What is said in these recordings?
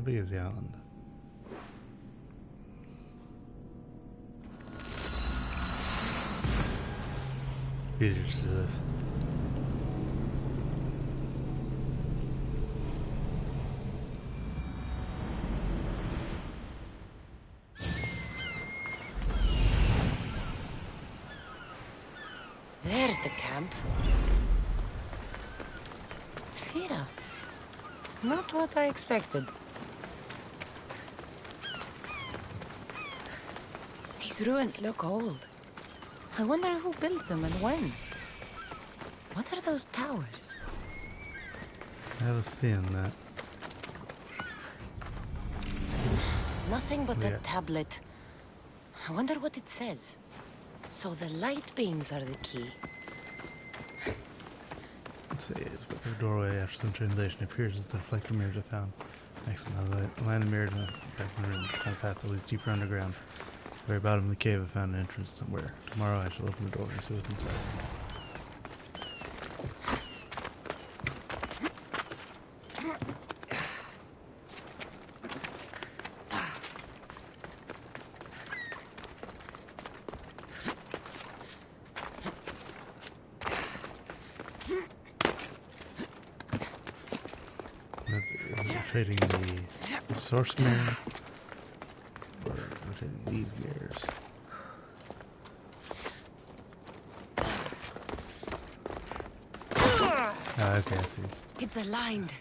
big is the island? Easier to do this. There's the camp. Thera. Not what I expected. These ruins look old. I wonder who built them and when. What are those towers? I was seeing that. Nothing but that tablet. I wonder what it says. So the light beams are the key. Let's see, it's but the doorway after some translation appears as the reflector mirrors I found. Next one, I line the mirrors and back in the room, find a path that leads deeper underground. At the very bottom of the cave, I found an entrance somewhere. Tomorrow I shall open the door and see what's inside. Rotating the source mirror, or rotating these mirrors. Oh, okay, I see. It's aligned.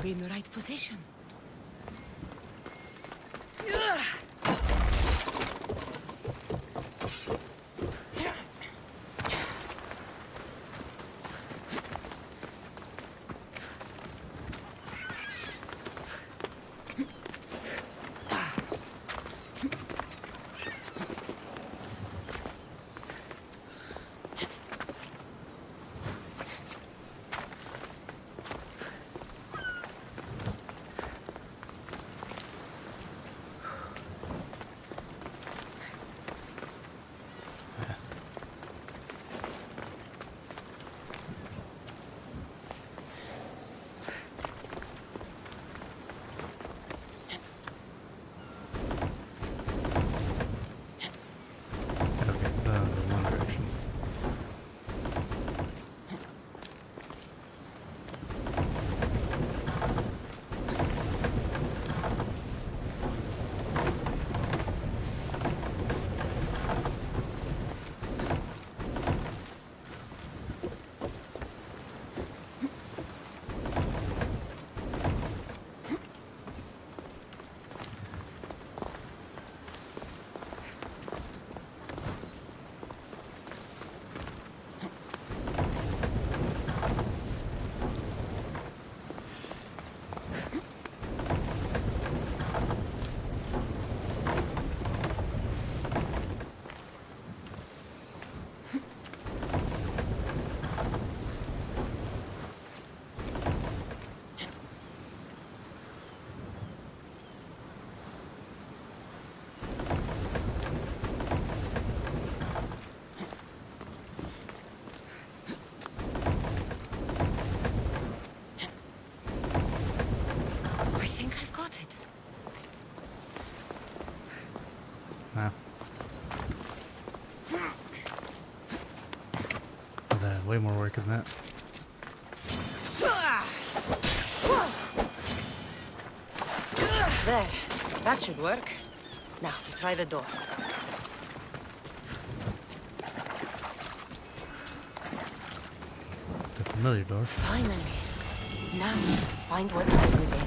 Be in the right position. way more work than that. There. That should work. Now, to try the door. The familiar door. Finally. Now, find what lies within.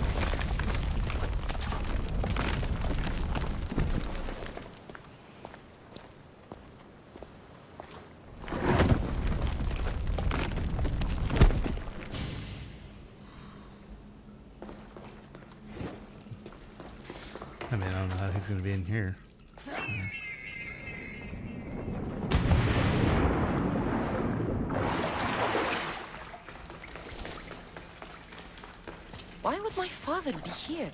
I mean, I don't know how he's gonna be in here. Why would my father be here?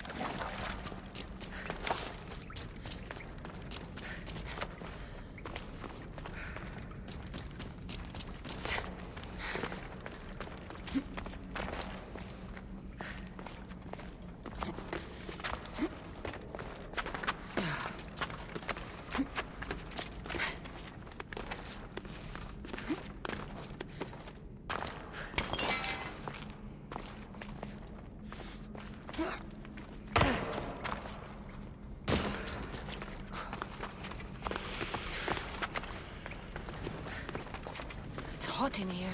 It's hot in here.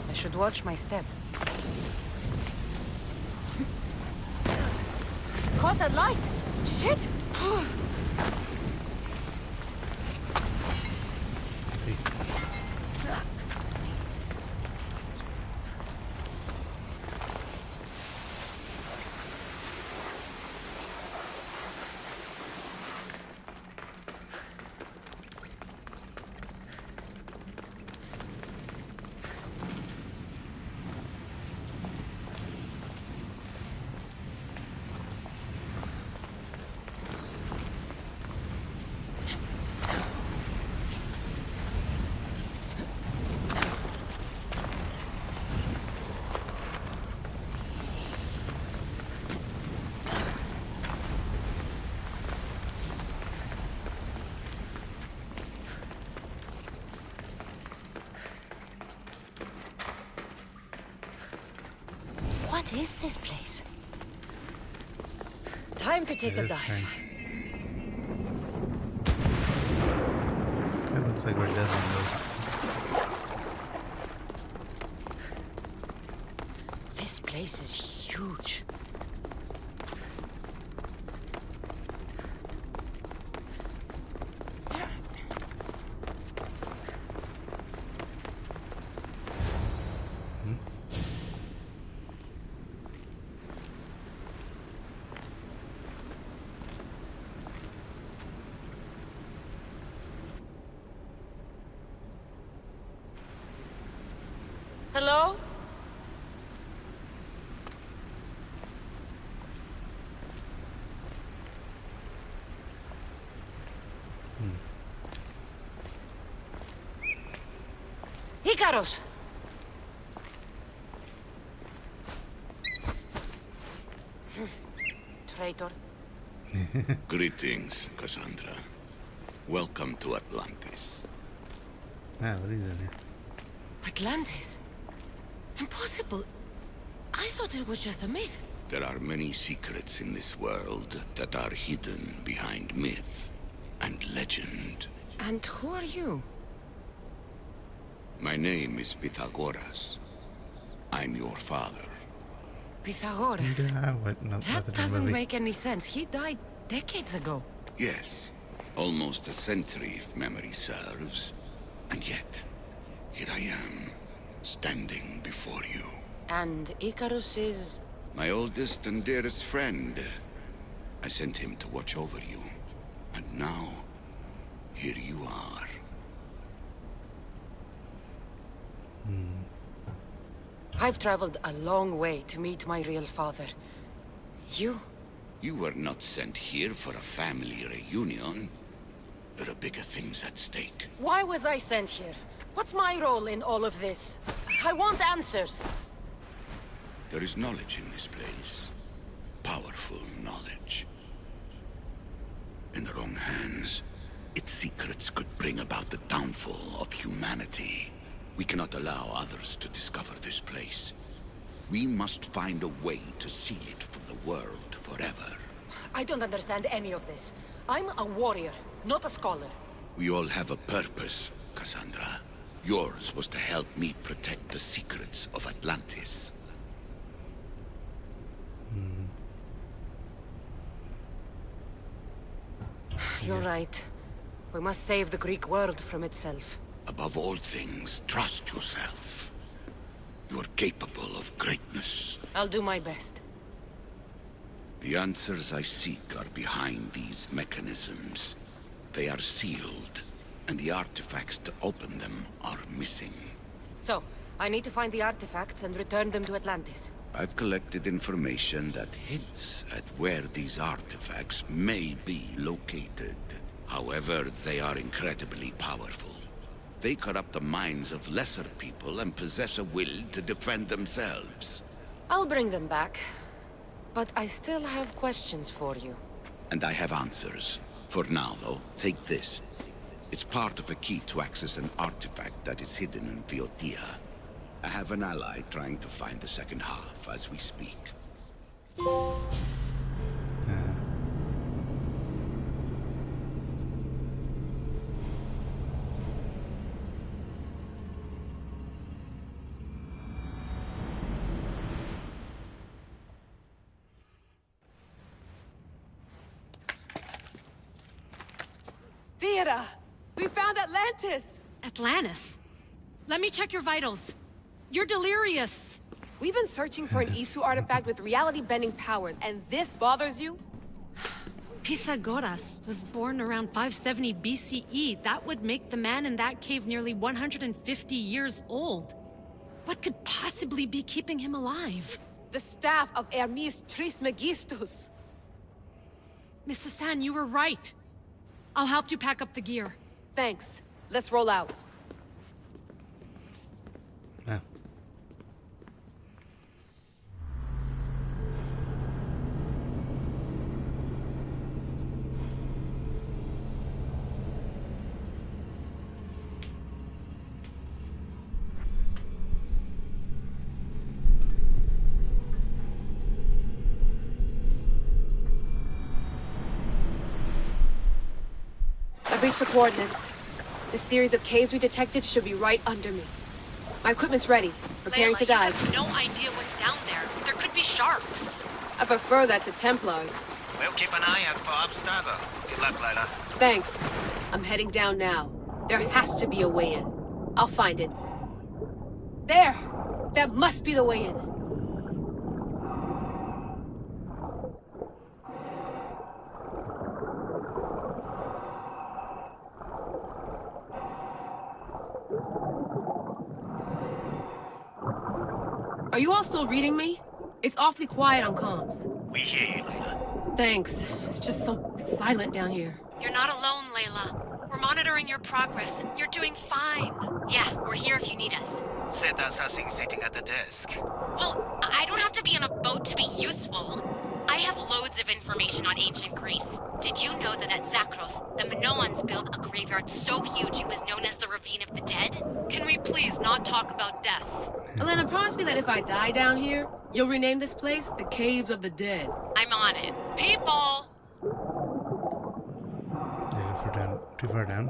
I should watch my step. Caught that light! Shit! See. What is this place? Time to take It a is dive. strange. That looks like where Desmond was. This place is huge. Hello? Icarus! Traitor. Greetings, Cassandra. Welcome to Atlantis. Ah, what are you doing here? Atlantis? Impossible. I thought it was just a myth. There are many secrets in this world that are hidden behind myth and legend. And who are you? My name is Pythagoras. I'm your father. Pythagoras. Yeah, what? No, That nothing doesn't movie. make any sense. He died decades ago. Yes, almost a century if memory serves. And yet, here I am, standing before you. And Icarus is... My oldest and dearest friend. I sent him to watch over you. And now, here you are. I've traveled a long way to meet my real father. You? You were not sent here for a family reunion. There are bigger things at stake. Why was I sent here? What's my role in all of this? I want answers. There is knowledge in this place. Powerful knowledge. In the wrong hands, humanity. We cannot allow others to discover this place. We must find a way to seal it from the world forever. I don't understand any of this. I'm a warrior, not a scholar. We all have a purpose, Cassandra. Yours was to help me protect the secrets of Atlantis. You're right. We must save the Greek world from itself. Above all things, trust yourself. You're capable of greatness. I'll do my best. The answers I seek are behind these mechanisms. They are sealed, and the artifacts to open them are missing. So, I need to find the artifacts and return them to Atlantis. I've collected information that hints at where these artifacts may be located. However, they are incredibly powerful. They corrupt the minds of lesser people and possess a will to defend themselves. I'll bring them back. But I still have questions for you. And I have answers. For now, though, take this. It's part of a key to access an artifact that is hidden in Viotia. I have an ally trying to find the second half as we speak. Theodore! We found Atlantis! Atlantis? Let me check your vitals. You're delirious. We've been searching for an Isu artifact with reality-bending powers, and this bothers you? Pythagoras was born around 570 BCE. That would make the man in that cave nearly 150 years old. What could possibly be keeping him alive? The staff of Hermes Trismegistus. Miss Hassan, you were right. I'll help you pack up the gear. Thanks. Let's roll out. Yeah. I've reached the coordinates. The series of caves we detected should be right under me. My equipment's ready. Preparing to dive. You have no idea what's down there. There could be sharks. I prefer that to Templars. We'll keep an eye out for Obstava. Good luck, Layla. Thanks. I'm heading down now. There has to be a way in. I'll find it. There! That must be the way in. Are you all still reading me? It's awfully quiet on comms. We hear you, Layla. Thanks. It's just so silent down here. You're not alone, Layla. We're monitoring your progress. You're doing fine. Yeah, we're here if you need us. Said that's us sitting at the desk. Well, I don't have to be on a boat to be useful. I have loads of information on ancient Greece. Did you know that at Zakros, the Minoans built a graveyard so huge it was known as the Ravine of the Dead? Can we please not talk about death? Elena, promise me that if I die down here, you'll rename this place the Caves of the Dead. I'm on it. People! Yeah, go down, too far down.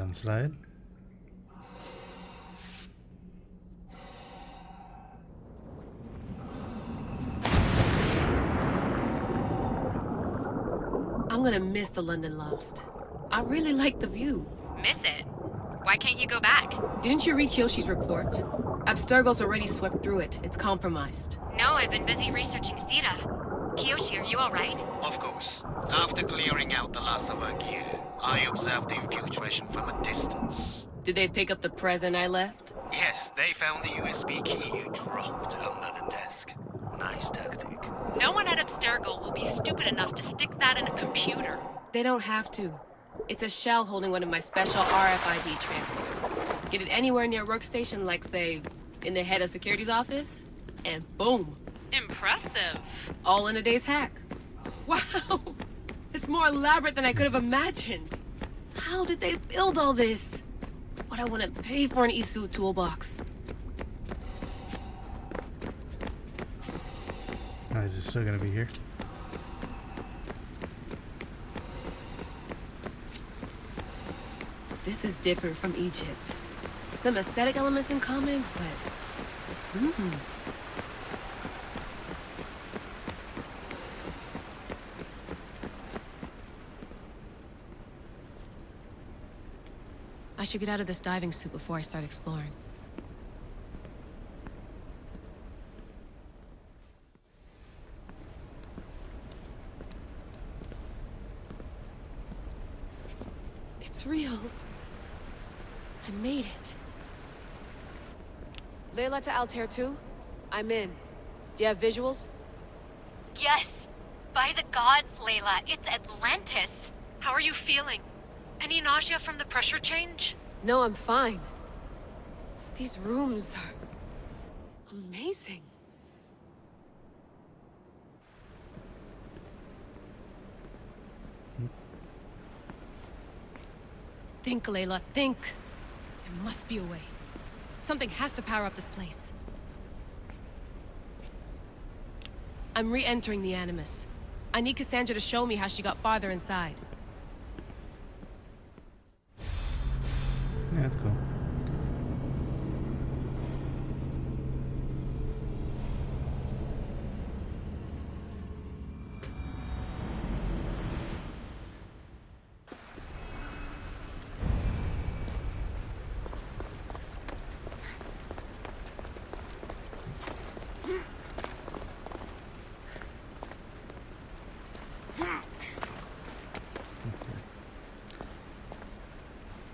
inside. I'm gonna miss the London loft. I really like the view. Miss it? Why can't you go back? Didn't you read Kyoshi's report? Abstergo's already swept through it. It's compromised. No, I've been busy researching Theta. Kiyoshi, are you alright? Of course. After clearing out the last of our gear, I observed the infiltration from a distance. Did they pick up the present I left? Yes, they found the USB key you dropped under the desk. Nice tactic. No one at Abstergo will be stupid enough to stick that in a computer. They don't have to. It's a shell holding one of my special RFID transmitters. Get it anywhere near a workstation, like, say, in the head of security's office, and boom. Impressive. All in a day's hack. Wow! It's more elaborate than I could have imagined. How did they build all this? What I want to pay for an Isu toolbox. Oh, is it still gonna be here? This is different from Egypt. Some aesthetic elements in common, but... I should get out of this diving suit before I start exploring. It's real. I made it. Layla to Altair 2? I'm in. Do you have visuals? Yes! By the gods, Layla, it's Atlantis! How are you feeling? Any nausea from the pressure change? No, I'm fine. These rooms are... amazing. Think, Layla, think. There must be a way. Something has to power up this place. I'm re-entering the Animus. I need Cassandra to show me how she got farther inside. Yeah, that's cool.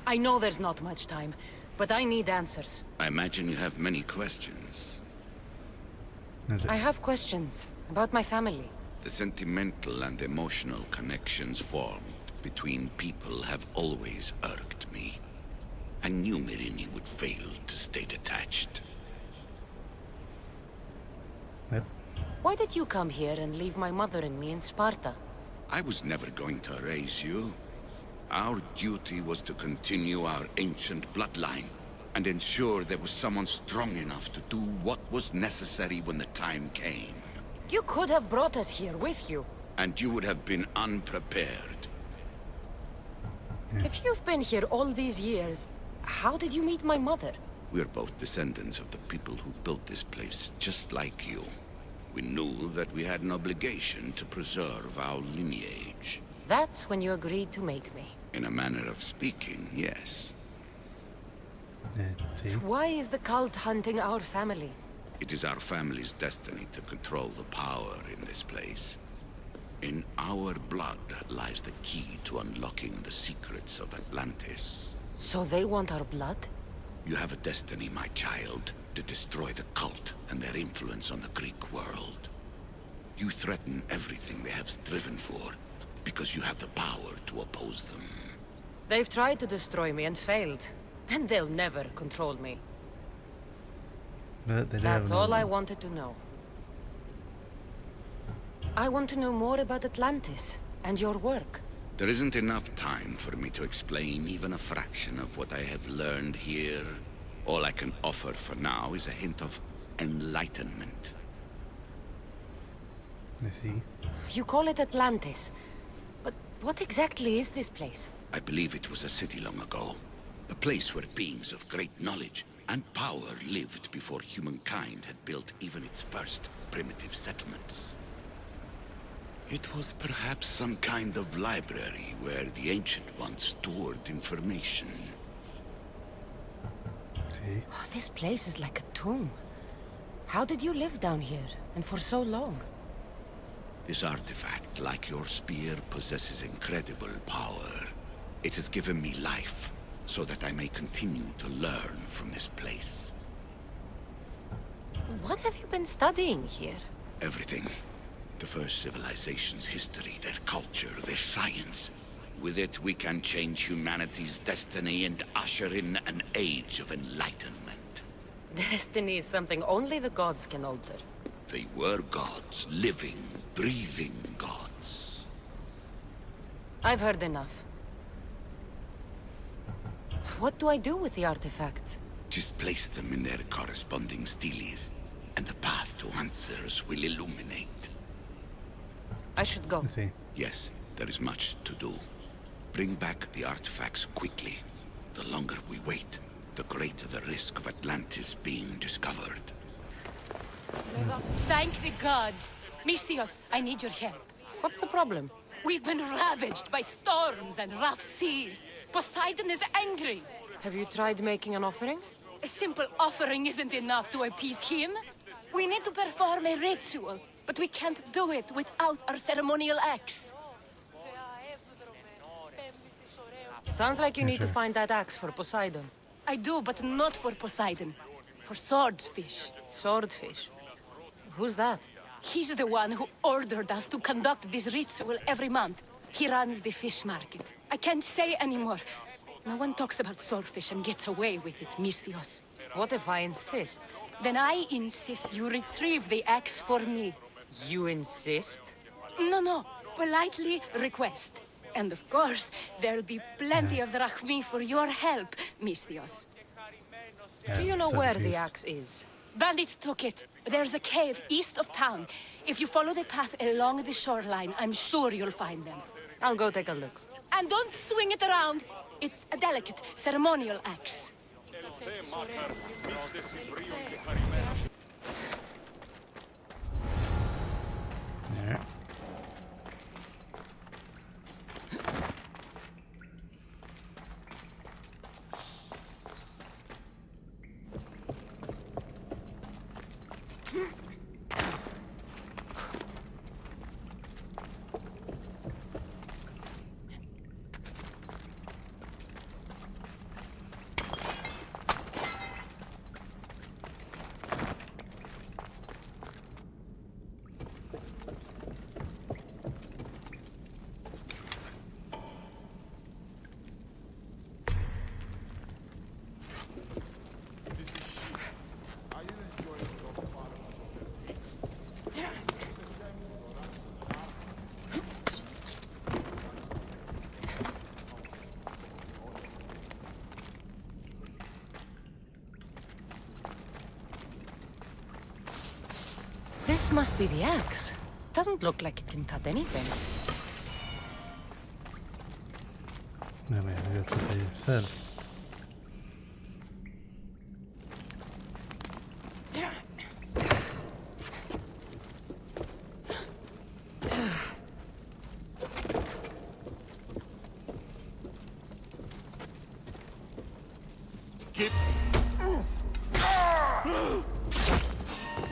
I know there's not much time, but I need answers. I imagine you have many questions. That's it. I have questions about my family. The sentimental and emotional connections formed between people have always irked me. I knew Mirini would fail to stay detached. Yep. Why did you come here and leave my mother and me in Sparta? I was never going to raise you. Our duty was to continue our ancient bloodline and ensure there was someone strong enough to do what was necessary when the time came. You could have brought us here with you. And you would have been unprepared. If you've been here all these years, how did you meet my mother? We're both descendants of the people who built this place, just like you. We knew that we had an obligation to preserve our lineage. That's when you agreed to make me. In a manner of speaking, yes. See? Why is the cult hunting our family? It is our family's destiny to control the power in this place. In our blood lies the key to unlocking the secrets of Atlantis. So they want our blood? You have a destiny, my child, to destroy the cult and their influence on the Greek world. You threaten everything they have striven for, because you have the power to oppose them. They've tried to destroy me and failed. And they'll never control me. But they do That's have all I another- wanted to know. I want to know more about Atlantis and your work. There isn't enough time for me to explain even a fraction of what I have learned here. All I can offer for now is a hint of enlightenment. I see. You call it Atlantis. But what exactly is this place? I believe it was a city long ago. A place where beings of great knowledge and power lived before humankind had built even its first primitive settlements. It was perhaps some kind of library where the Ancient Ones stored information. See? Oh, this place is like a tomb. How did you live down here, and for so long? This artifact, like your spear, possesses incredible power. It has given me life, so that I may continue to learn from this place. What have you been studying here? Everything. The first civilization's history, their culture, their science. With it, we can change humanity's destiny and usher in an age of enlightenment. Destiny is something only the gods can alter. They were gods, living, breathing gods. I've heard enough. What do I do with the artifacts? Just place them in their corresponding steles, and the path to answers will illuminate. I should go. I see. Yes, there is much to do. Bring back the artifacts quickly. The longer we wait, the greater the risk of Atlantis being discovered. Thank the gods. Misthios, I need your help. What's the problem? We've been ravaged by storms and rough seas. Poseidon is angry. Have you tried making an offering? A simple offering isn't enough to appease him. We need to perform a ritual, but we can't do it without our ceremonial axe. Sounds like you need to Sure. find that axe for Poseidon. I do, but not for Poseidon. For swordfish. Swordfish? Who's that? He's the one who ordered us to conduct this ritual every month. He runs the fish market. I can't say anymore. No one talks about swordfish and gets away with it, Misthios. What if I insist? Then I insist you retrieve the axe for me. You insist? No, politely request. And of course, there'll be plenty of drachmi for your help, Misthios. Do you know so where the confused. axe is? Bandits took it. There's a cave east of town. If you follow the path along the shoreline, I'm sure you'll find them. I'll go take a look. And don't swing it around. It's a delicate, ceremonial axe. Alright. This must be the axe. Doesn't look like it can cut anything. No, man, that's what they said.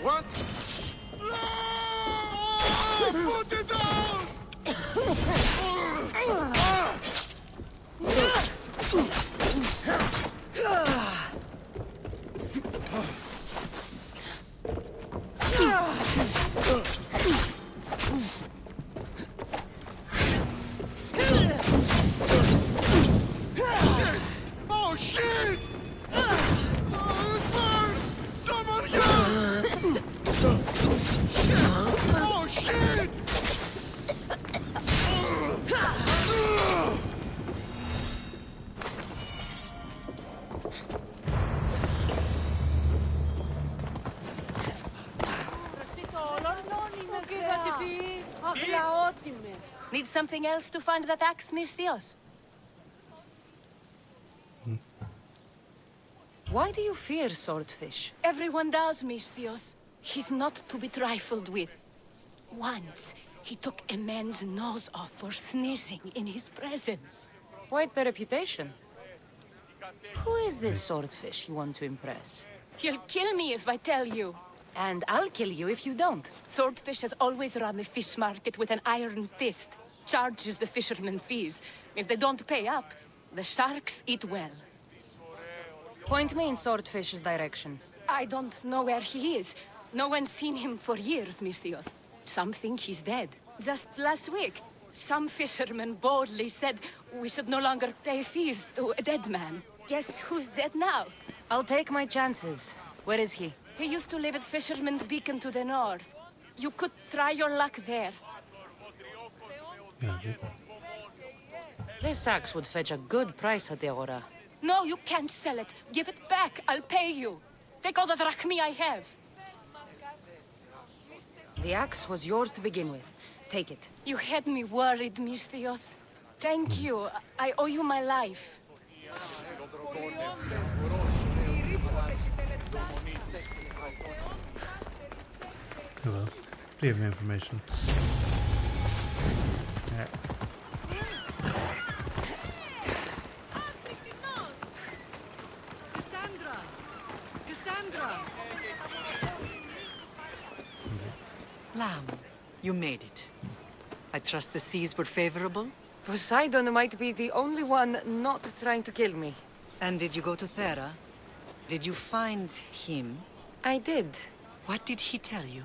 What? Put it down! Oh shit! It burns! Someone help! Oh shit! Need something else to find that axe, Misthios? Why do you fear swordfish? Everyone does, Misthios. He's not to be trifled with. Once, he took a man's nose off for sneezing in his presence. Quite the reputation. Who is this swordfish you want to impress? He'll kill me if I tell you. And I'll kill you if you don't. Swordfish has always run the fish market with an iron fist. Charges the fishermen fees. If they don't pay up, the sharks eat well. Point me in Swordfish's direction. I don't know where he is. No one's seen him for years, Misthios. Some think he's dead. Just last week, some fishermen boldly said we should no longer pay fees to a dead man. Guess who's dead now? I'll take my chances. Where is he? He used to live at Fisherman's Beacon to the north. You could try your luck there. Yeah, okay. This axe would fetch a good price at the Aura. No, you can't sell it. Give it back. I'll pay you. Take all the drachmi I have. The axe was yours to begin with. Take it. You had me worried, Misthios. Thank you. I owe you my life. Hello. Do you have information? Alright. Lamb, you made it. I trust the seas were favorable? Poseidon might be the only one not trying to kill me. And did you go to Thera? Did you find him? I did. What did he tell you?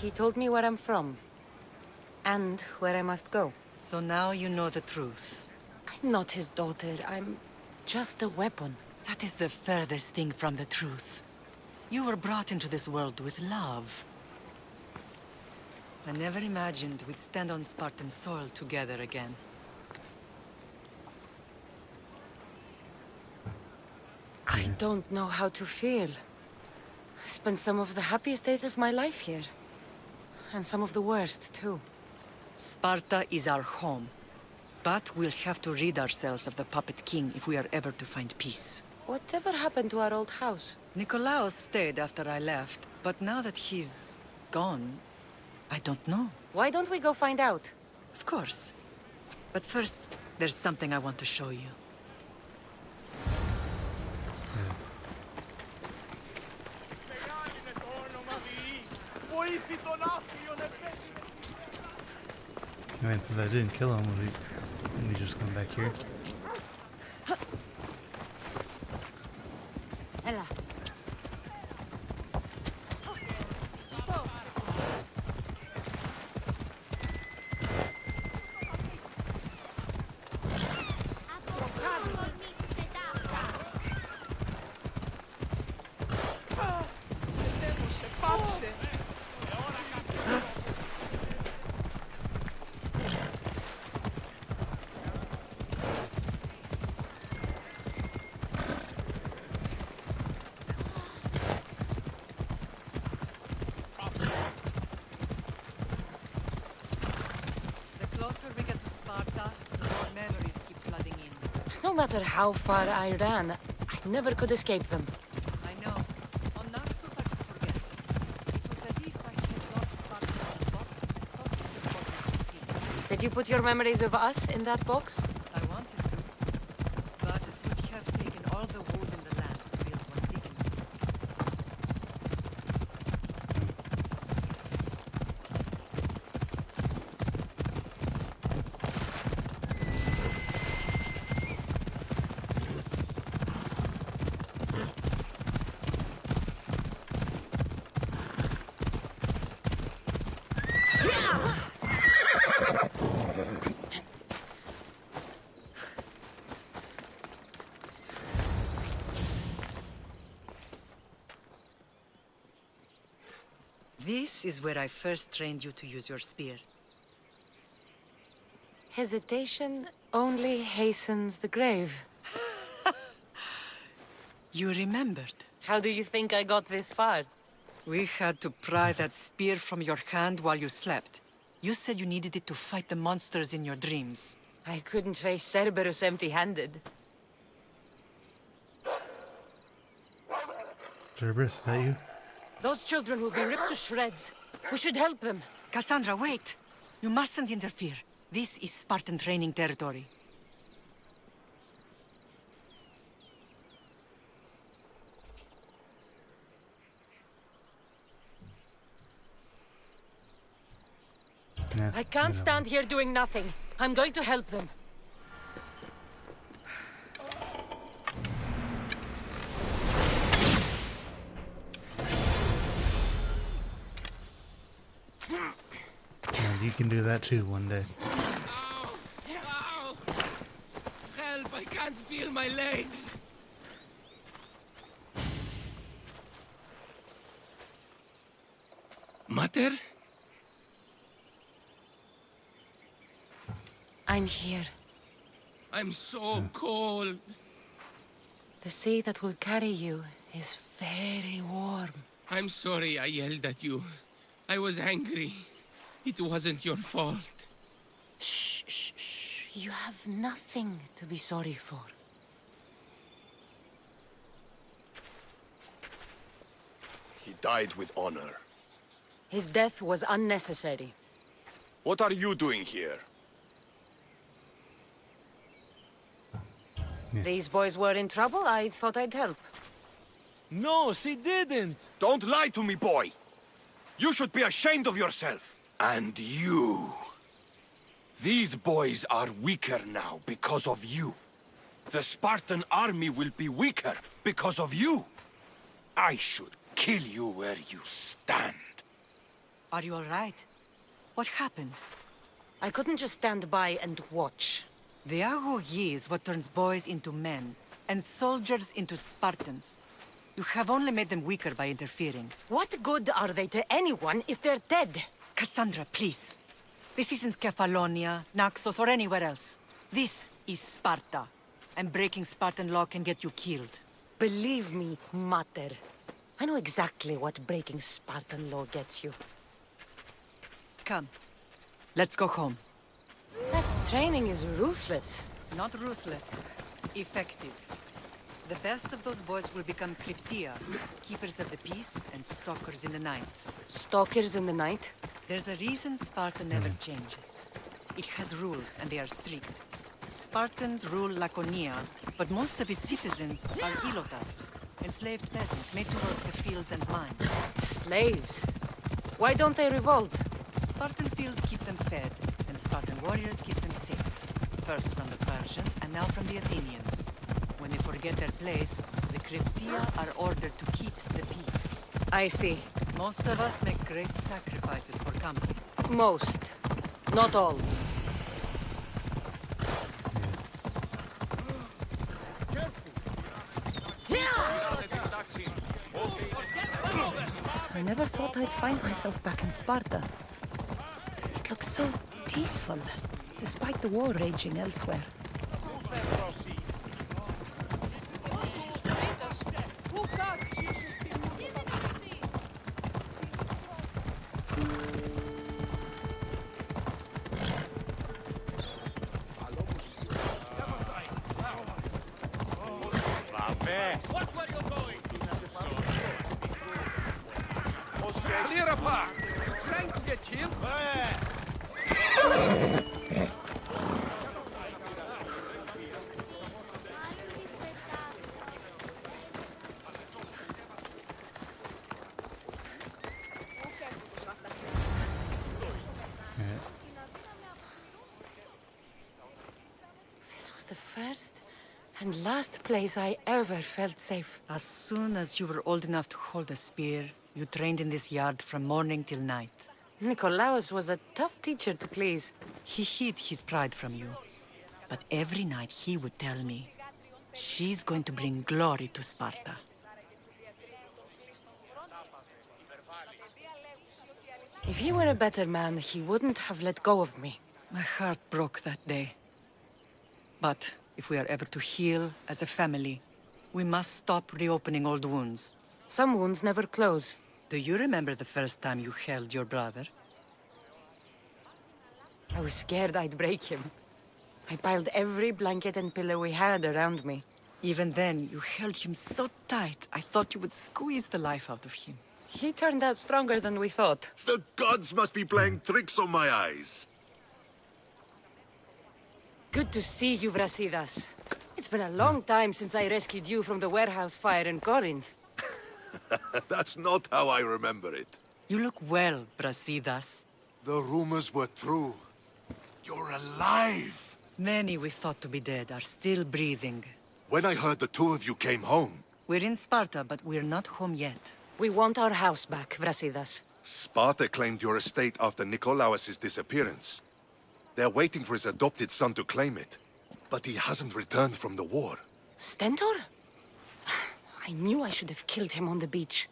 He told me where I'm from. And where I must go. So now you know the truth. I'm not his daughter. I'm just a weapon. That is the furthest thing from the truth. You were brought into this world with love. I never imagined we'd stand on Spartan soil together again. I don't know how to feel. I spent some of the happiest days of my life here. And some of the worst, too. Sparta is our home. But we'll have to rid ourselves of the Puppet King if we are ever to find peace. Whatever happened to our old house? Nikolaos stayed after I left, but now that he's gone, I don't know. Why don't we go find out? Of course. But first, there's something I want to show you. I mean, since I didn't kill him, we just come back here. Ella. No matter how far I ran, I never could escape them. I know. On Naxos I could forget. It was as if I had locked Sparta in a box and tossed it to the bottom of the sea. Did you put your memories of us in that box? I wanted to, but it would have taken all the wood in the land to build one big enough. This is where I first trained you to use your spear. Hesitation only hastens the grave. You remembered. How do you think I got this far? We had to pry that spear from your hand while you slept. You said you needed it to fight the monsters in your dreams. I couldn't face Cerberus empty-handed. Cerberus, is that you? Those children will be ripped to shreds. We should help them. Cassandra, wait! You mustn't interfere. This is Spartan training territory. Yeah, I can't stand here doing nothing. I'm going to help them. And you can do that too one day. Ow! Ow! Help, I can't feel my legs. Mater? I'm here. I'm so cold. The sea that will carry you is very warm. I'm sorry I yelled at you. I was angry. It wasn't your fault. Shh, shh, shh. You have nothing to be sorry for. He died with honor. His death was unnecessary. What are you doing here? These boys were in trouble. I thought I'd help. No, she didn't! Don't lie to me, boy! You should be ashamed of yourself. And you. These boys are weaker now because of you. The Spartan army will be weaker because of you. I should kill you where you stand. Are you all right? What happened? I couldn't just stand by and watch. The Ago Yi is what turns boys into men, and soldiers into Spartans. You have only made them weaker by interfering. What good are they to anyone if they're dead? Cassandra, please. This isn't Kefalonia, Naxos, or anywhere else. This is Sparta, and breaking Spartan law can get you killed. Believe me, Mater. I know exactly what breaking Spartan law gets you. Come, let's go home. That training is ruthless. Not ruthless, effective. The best of those boys will become Cryptia, keepers of the peace and stalkers in the night. Stalkers in the night? There's a reason Sparta never changes. It has rules, and they are strict. Spartans rule Laconia, but most of its citizens are ilotas, enslaved peasants made to work the fields and mines. Slaves? Why don't they revolt? Spartan fields keep them fed, and Spartan warriors keep them safe. First from the Persians, and now from the Athenians. When they forget their place, the Cryptia are ordered to keep the peace. I see. Most of us make great sacrifices for comfort. Most. Not all. I never thought I'd find myself back in Sparta. It looks so peaceful, despite the war raging elsewhere. Watch where you're going! Clear apart! Trying to get killed? This was the first and last place I ever felt safe. As soon as you were old enough to hold a spear, you trained in this yard from morning till night. Nikolaos was a tough teacher to please. He hid his pride from you. But every night he would tell me, she's going to bring glory to Sparta. If he were a better man, he wouldn't have let go of me. My heart broke that day. But if we are ever to heal as a family, we must stop reopening old wounds. Some wounds never close. Do you remember the first time you held your brother? I was scared I'd break him. I piled every blanket and pillow we had around me. Even then, you held him so tight, I thought you would squeeze the life out of him. He turned out stronger than we thought. The gods must be playing tricks on my eyes. Good to see you, Brasidas. It's been a long time since I rescued you from the warehouse fire in Corinth. That's not how I remember it. You look well, Brasidas. The rumors were true. You're alive! Many we thought to be dead are still breathing. When I heard the two of you came home... We're in Sparta, but we're not home yet. We want our house back, Brasidas. Sparta claimed your estate after Nikolaos' disappearance. They're waiting for his adopted son to claim it. But he hasn't returned from the war. Stentor? I knew I should have killed him on the beach.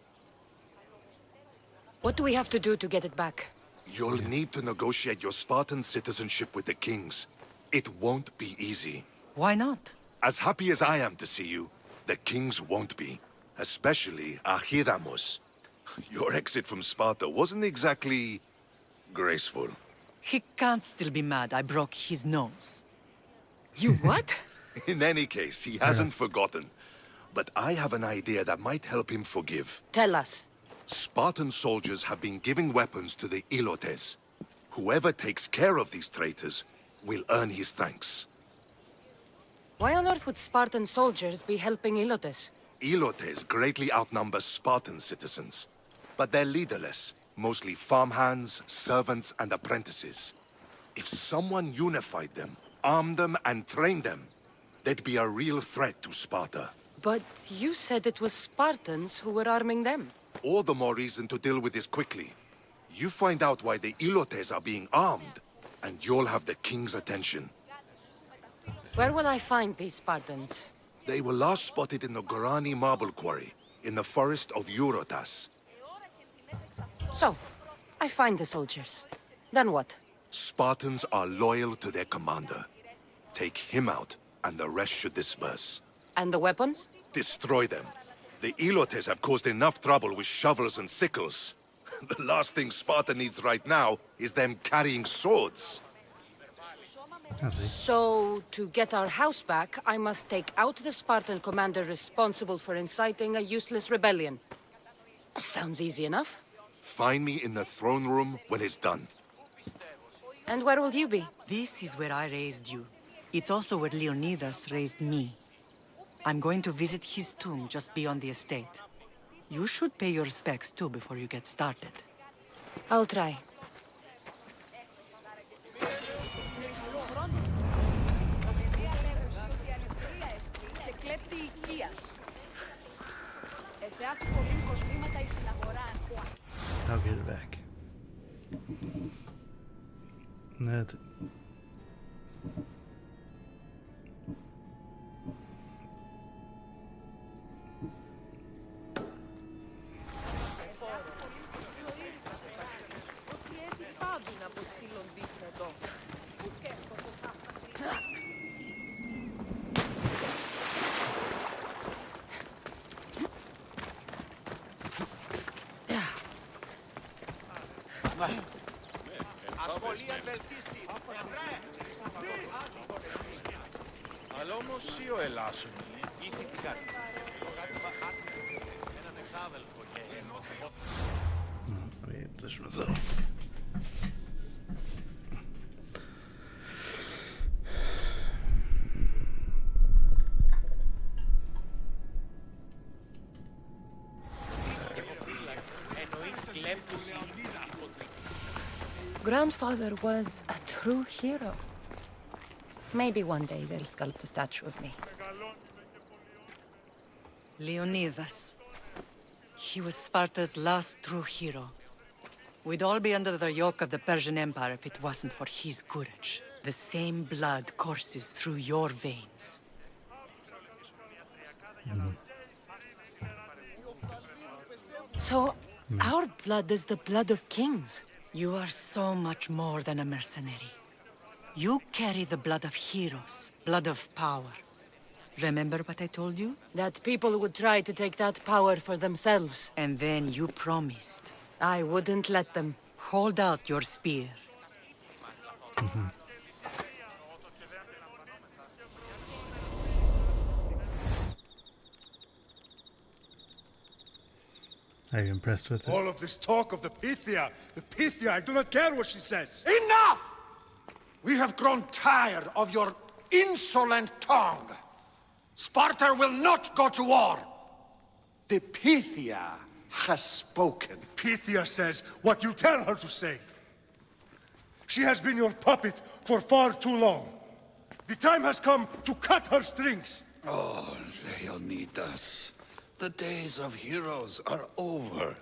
What do we have to do to get it back? You'll need to negotiate your Spartan citizenship with the kings. It won't be easy. Why not? As happy as I am to see you, the kings won't be. Especially Archidamos. Your exit from Sparta wasn't exactly... graceful. He can't still be mad I broke his nose. You what? In any case, he hasn't forgotten. But I have an idea that might help him forgive. Tell us. Spartan soldiers have been giving weapons to the Ilotes. Whoever takes care of these traitors will earn his thanks. Why on earth would Spartan soldiers be helping Ilotes? Ilotes greatly outnumber Spartan citizens. But they're leaderless, mostly farmhands, servants, and apprentices. If someone unified them, armed them, and trained them, they'd be a real threat to Sparta. But you said it was Spartans who were arming them. All the more reason to deal with this quickly. You find out why the Ilotes are being armed, and you'll have the king's attention. Where will I find these Spartans? They were last spotted in the Gorani marble quarry, in the forest of Eurotas. So, I find the soldiers. Then what? Spartans are loyal to their commander. Take him out, and the rest should disperse. And the weapons? Destroy them. The Ilotes have caused enough trouble with shovels and sickles. The last thing Sparta needs right now is them carrying swords. I see. So, to get our house back, I must take out the Spartan commander responsible for inciting a useless rebellion. Sounds easy enough. Find me in the throne room when it's done. And where will you be? This is where I raised you. It's also where Leonidas raised me. I'm going to visit his tomb just beyond the estate. You should pay your respects too before you get started. I'll try. I'll get it back. That's it. Αλλά όμως ή ο Ελλάσσον ή τι κάνει. Έναν εξάδελφο και... Let me position myself. Grandfather was a true hero. Maybe one day they'll sculpt a statue of me. Leonidas. He was Sparta's last true hero. We'd all be under the yoke of the Persian Empire if it wasn't for his courage. The same blood courses through your veins. So, our blood is the blood of kings. You are so much more than a mercenary. You carry the blood of heroes, blood of power. Remember what I told you? That people would try to take that power for themselves. And then you promised. I wouldn't let them. Hold out your spear. Are you impressed with it? All of this talk of the Pythia, I do not care what she says. Enough! We have grown tired of your insolent tongue. Sparta will not go to war. The Pythia has spoken. Pythia says what you tell her to say. She has been your puppet for far too long. The time has come to cut her strings. Oh, Leonidas. The days of heroes are over.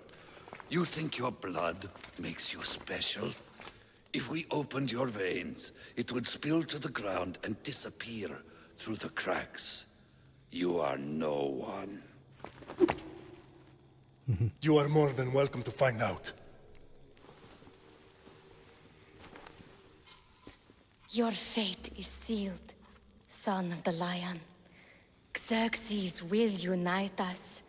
You think your blood makes you special? If we opened your veins, it would spill to the ground and disappear through the cracks. You are no one. You are more than welcome to find out. Your fate is sealed, son of the Lion. Xerxes will unite us.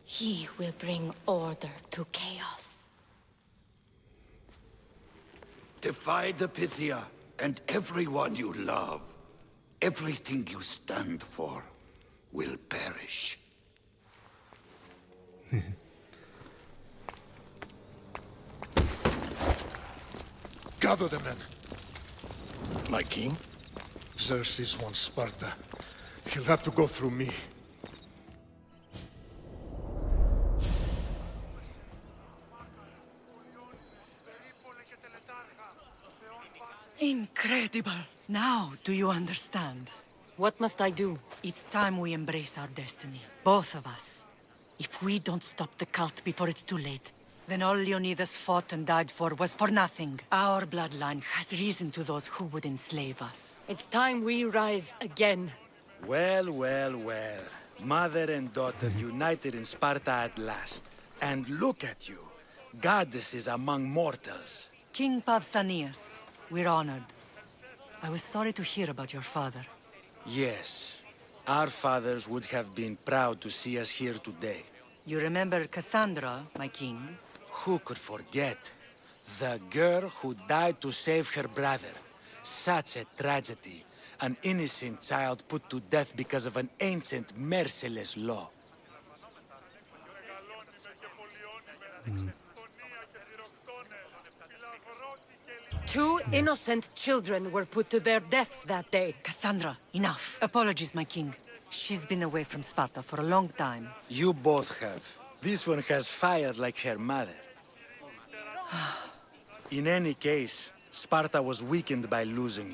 He will bring order to chaos. Defy the Pythia and everyone you love. Everything you stand for will perish. Gather the men. My king? Xerxes wants Sparta. He'll have to go through me. Incredible! Now, do you understand? What must I do? It's time we embrace our destiny. Both of us. If we don't stop the cult before it's too late, then all Leonidas fought and died for was for nothing. Our bloodline has risen to those who would enslave us. It's time we rise again. Well, well, well. Mother and daughter united in Sparta at last. And look at you. Goddesses among mortals. King Pausanias, we're honored. I was sorry to hear about your father. Yes. Our fathers would have been proud to see us here today. You remember Cassandra, my king? Who could forget? The girl who died to save her brother. Such a tragedy. An innocent child put to death because of an ancient, merciless law. Two innocent children were put to their deaths that day. Cassandra, enough. Apologies, my king. She's been away from Sparta for a long time. You both have. This one has fire like her mother. In any case, Sparta was weakened by losing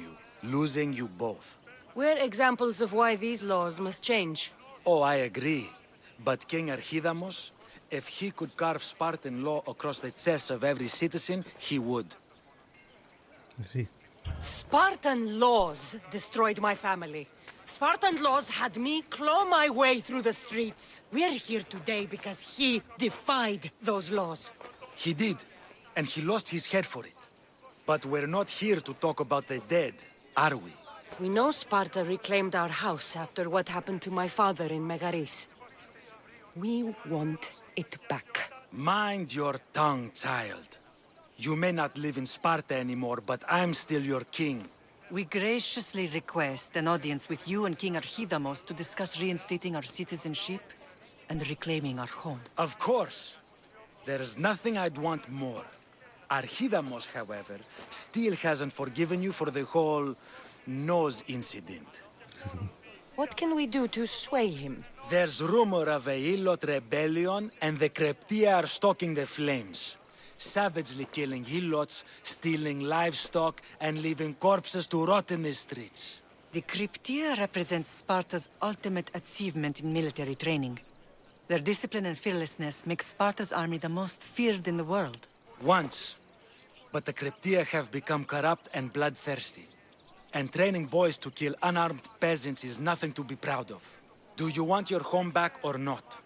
you both. We're examples of why these laws must change. Oh, I agree. But King Archidamos, if he could carve Spartan law across the chests of every citizen, he would. I see. Spartan laws destroyed my family. Spartan laws had me claw my way through the streets. We're here today because he defied those laws. He did, and he lost his head for it. But we're not here to talk about the dead, are we? We know Sparta reclaimed our house after what happened to my father in Megaris. We want it back. Mind your tongue, child. You may not live in Sparta anymore, but I'm still your king. We graciously request an audience with you and King Archidamos to discuss reinstating our citizenship and reclaiming our home. Of course. There is nothing I'd want more. Archidamos, however, still hasn't forgiven you for the whole nose incident. What can we do to sway him? There's rumor of a Hilot rebellion, and the Kryptia are stalking the flames. Savagely killing Helots, stealing livestock, and leaving corpses to rot in the streets. The Kryptia represents Sparta's ultimate achievement in military training. Their discipline and fearlessness make Sparta's army the most feared in the world. Once. But the Kryptia have become corrupt and bloodthirsty. And training boys to kill unarmed peasants is nothing to be proud of. Do you want your home back or not?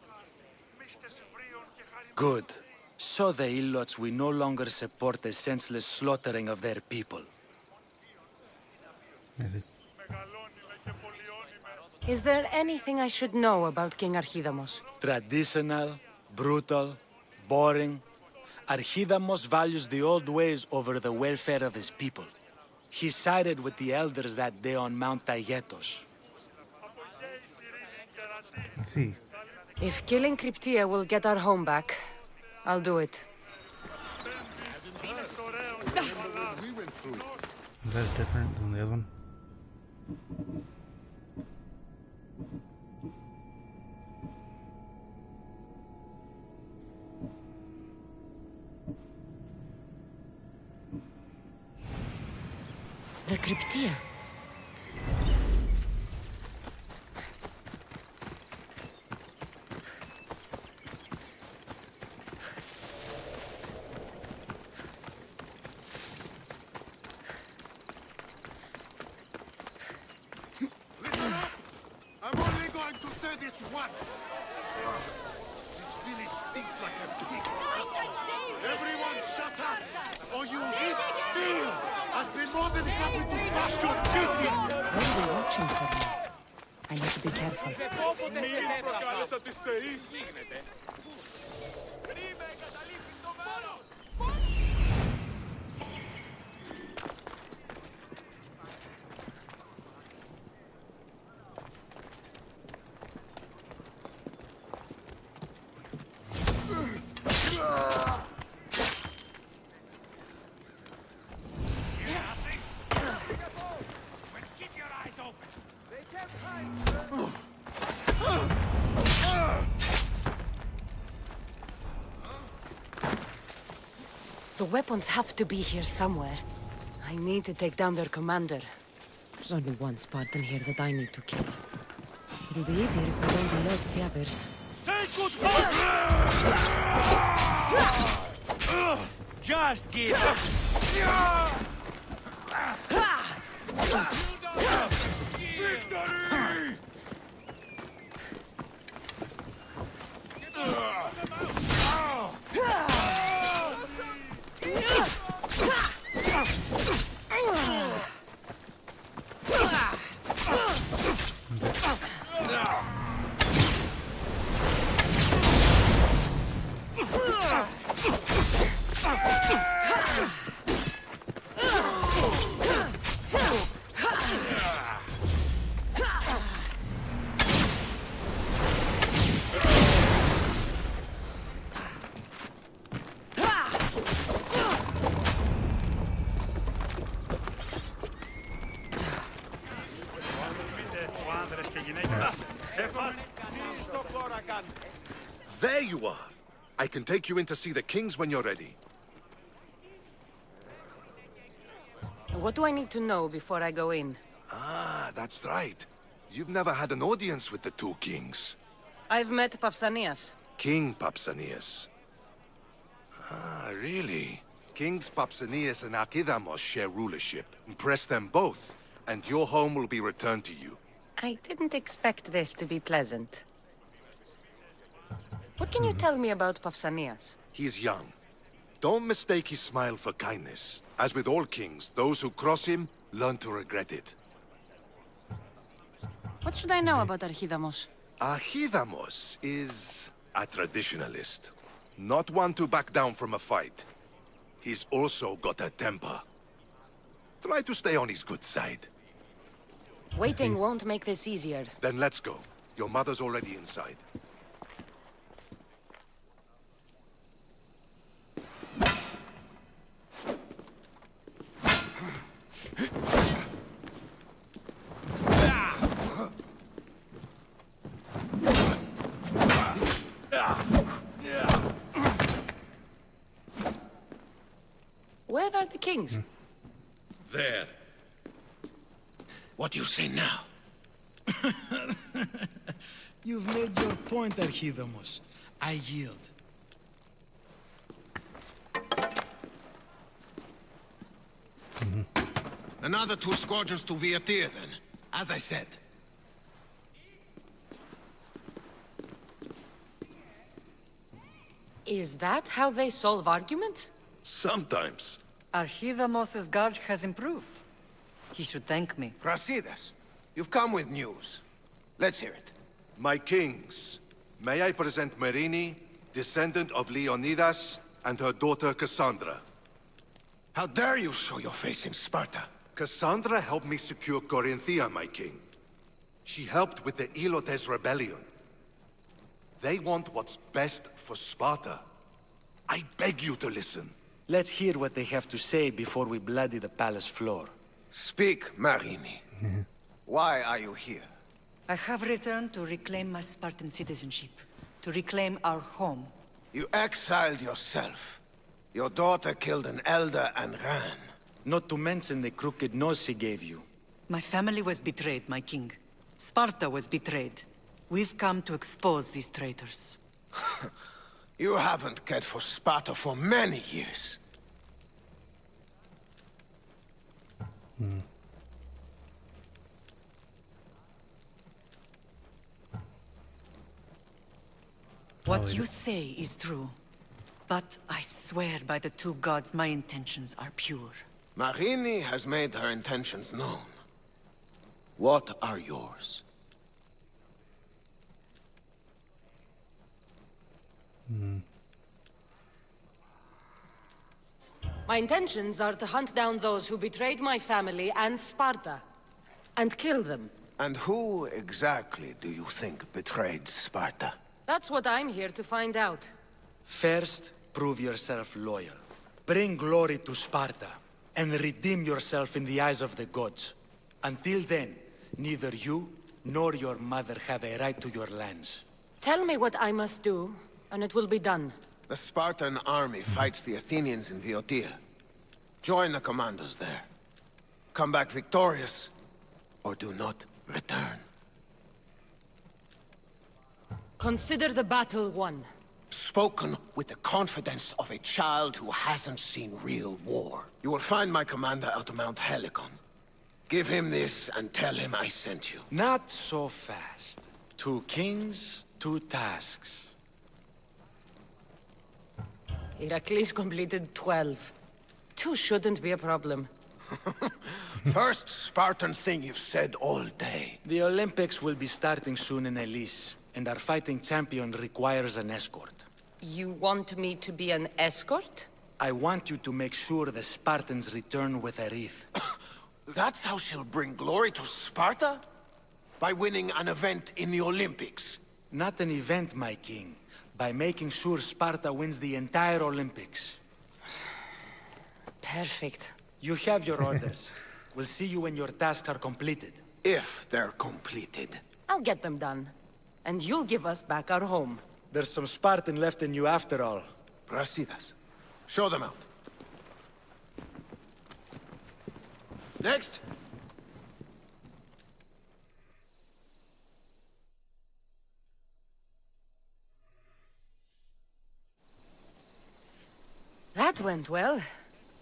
Good. So the Ilots will no longer support the senseless slaughtering of their people. Is there anything I should know about King Archidamos? Traditional, brutal, boring. Archidamos values the old ways over the welfare of his people. He sided with the elders that day on Mount Taygetos. I see. If killing Kryptia will get our home back, I'll do it. Is that different than the other one? The cryptia. I'm only going to say this once. This village stinks like a pig. Everyone shut up, or you'll eat steel. I've been more than happy to bash your teeth in. What are they watching for me? I need to be careful. The weapons have to be here somewhere. I need to take down their commander. There's only one Spartan here that I need to kill. It'll be easier if we don't alert the others. Just give up! There you are. I can take you in to see the kings when you're ready. What do I need to know before I go in? Ah, that's right. You've never had an audience with the two kings. I've met Pausanias. King Pausanias. Ah, really? Kings Pausanias and Archidamos share rulership. Impress them both, and your home will be returned to you. I didn't expect this to be pleasant. What can you tell me about Pausanias? He's young. Don't mistake his smile for kindness. As with all kings, those who cross him learn to regret it. What should I know about Archidamos? Archidamos is a traditionalist. Not one to back down from a fight. He's also got a temper. Try to stay on his good side. Waiting won't make this easier. Then let's go. Your mother's already inside. Where are the kings? There. What do you say now? You've made your point, Archidamos. I yield. Another 2 squadrons to Viatir, then. As I said. Is that how they solve arguments? Sometimes. Archidamos' guard has improved. He should thank me. Brasidas, you've come with news. Let's hear it. My kings, may I present Merini, descendant of Leonidas, and her daughter Cassandra. How dare you show your face in Sparta? Cassandra helped me secure Corinthia, my king. She helped with the Ilotes rebellion. They want what's best for Sparta. I beg you to listen. Let's hear what they have to say before we bloody the palace floor. Speak, Marini. Why are you here? I have returned to reclaim my Spartan citizenship, to reclaim our home. You exiled yourself. Your daughter killed an elder and ran. Not to mention the crooked nose she gave you. My family was betrayed, my king. Sparta was betrayed. We've come to expose these traitors. You haven't cared for Sparta for many years. What you say is true. But I swear by the two gods my intentions are pure. Marini has made her intentions known. What are yours? My intentions are to hunt down those who betrayed my family and Sparta, and kill them. And who exactly do you think betrayed Sparta? That's what I'm here to find out. First, prove yourself loyal. Bring glory to Sparta, and redeem yourself in the eyes of the gods. Until then, neither you nor your mother have a right to your lands. Tell me what I must do, and it will be done. The Spartan army fights the Athenians in Boeotia. Join the commandos there. Come back victorious, or do not return. Consider the battle won. Spoken with the confidence of a child who hasn't seen real war. You will find my commander out of Mount Helicon. Give him this and tell him I sent you. Not so fast. 2 kings, 2 tasks. Heracles completed 12. 2 shouldn't be a problem. First Spartan thing you've said all day. The Olympics will be starting soon in Elise, and our fighting champion requires an escort. You want me to be an escort? I want you to make sure the Spartans return with a wreath. That's how she'll bring glory to Sparta? By winning an event in the Olympics? Not an event, my king. By making sure Sparta wins the entire Olympics. Perfect. You have your orders. We'll see you when your tasks are completed. If they're completed. I'll get them done. And you'll give us back our home. There's some Spartan left in you after all. Brasidas. Show them out. Next. That went well.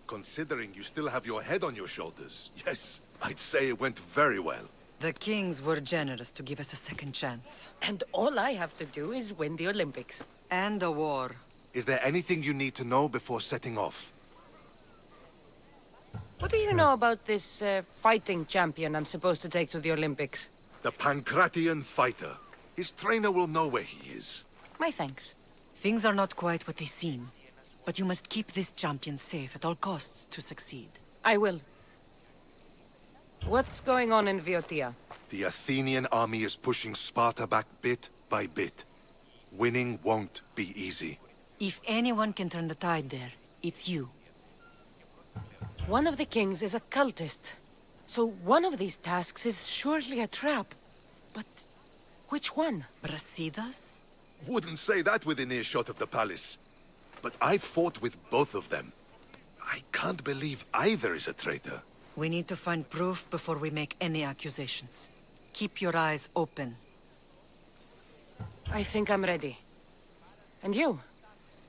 Considering you still have your head on your shoulders, yes, I'd say it went very well. The kings were generous to give us a second chance. And all I have to do is win the Olympics. And a war. Is there anything you need to know before setting off? What do you know about this fighting champion I'm supposed to take to the Olympics? The Pancratian fighter. His trainer will know where he is. My thanks. Things are not quite what they seem. But you must keep this champion safe at all costs to succeed. I will. What's going on in Boeotia? The Athenian army is pushing Sparta back bit by bit. Winning won't be easy. If anyone can turn the tide there, it's you. One of the kings is a cultist. So one of these tasks is surely a trap. But which one? Brasidas? Wouldn't say that within earshot of the palace. But I fought with both of them. I can't believe either is a traitor. We need to find proof before we make any accusations. Keep your eyes open. I think I'm ready. And you?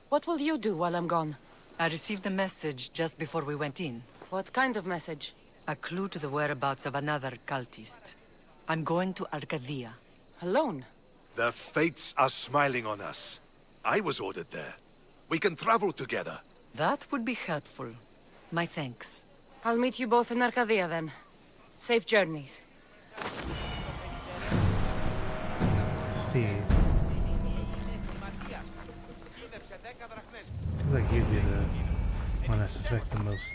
What will you do while I'm gone? I received a message just before we went in. What kind of message? A clue to the whereabouts of another cultist. I'm going to Arcadia. Alone? The fates are smiling on us. I was ordered there. We can travel together. That would be helpful. My thanks. I'll meet you both in Arcadia then. Safe journeys. Steve. I feel like you'd be the one I suspect the most.